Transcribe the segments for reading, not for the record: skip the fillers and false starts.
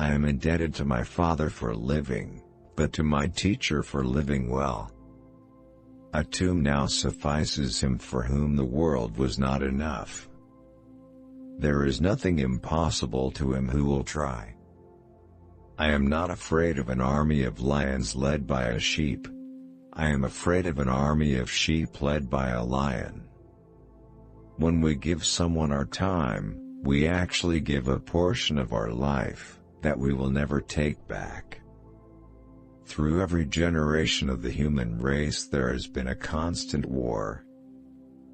I am indebted to my Father for living, but to my teacher for living well. A tomb now suffices him for whom the world was not enough. There is nothing impossible to him who will try. I am not afraid of an army of lions led by a sheep. I am afraid of an army of sheep led by a lion. When we give someone our time, we actually give a portion of our life that we will never take back. Through every generation of the human race there has been a constant war.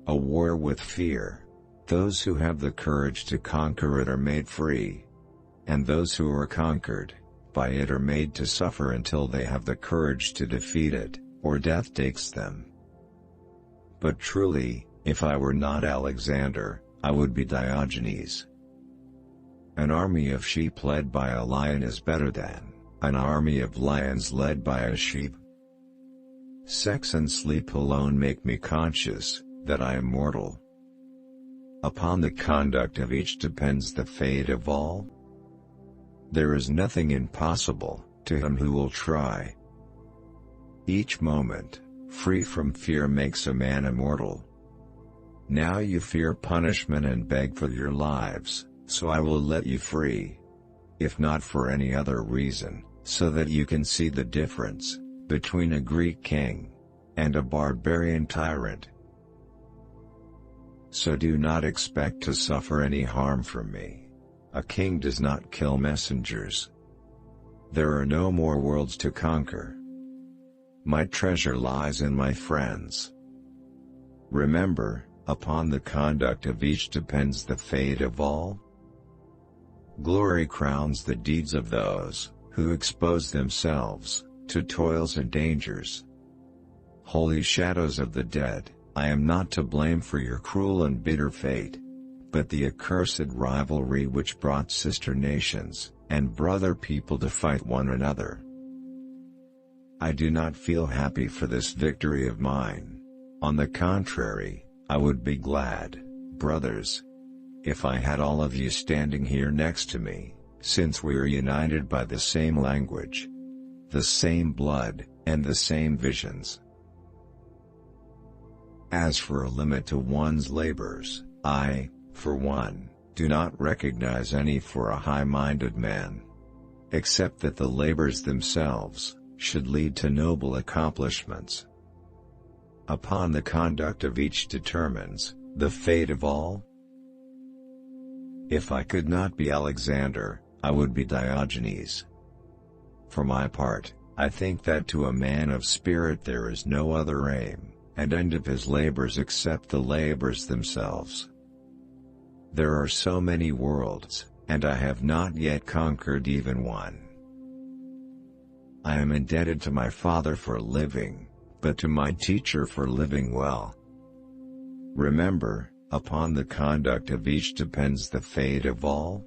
A war with fear. Those who have the courage to conquer it are made free. And those who are conquered by it are made to suffer until they have the courage to defeat it, or death takes them. But truly, if I were not Alexander, I would be Diogenes. An army of sheep led by a lion is better than an army of lions led by a sheep. Sex and sleep alone make me conscious that I am mortal. Upon the conduct of each depends the fate of all. There is nothing impossible to him who will try. Each moment, free from fear, makes a man immortal. Now you fear punishment and beg for your lives, so I will let you free. If not for any other reason, so that you can see the difference between a Greek king and a barbarian tyrant. So do not expect to suffer any harm from me. A king does not kill messengers. There are no more worlds to conquer. My treasure lies in my friends. Remember, upon the conduct of each depends the fate of all. Glory crowns the deeds of those who expose themselves to toils and dangers. Holy shadows of the dead, I am not to blame for your cruel and bitter fate, but the accursed rivalry which brought sister nations and brother people to fight one another. I do not feel happy for this victory of mine. On the contrary, I would be glad, brothers, if I had all of you standing here next to me, since we are united by the same language, the same blood, and the same visions. As for a limit to one's labors, I, for one, do not recognize any for a high-minded man, except that the labors themselves should lead to noble accomplishments. Upon the conduct of each determines the fate of all. If I could not be Alexander, I would be Diogenes. For my part, I think that to a man of spirit there is no other aim and end of his labors except the labors themselves. There are so many worlds, and I have not yet conquered even one. I am indebted to my Father for living, but to my teacher for living well. Remember, upon the conduct of each depends the fate of all.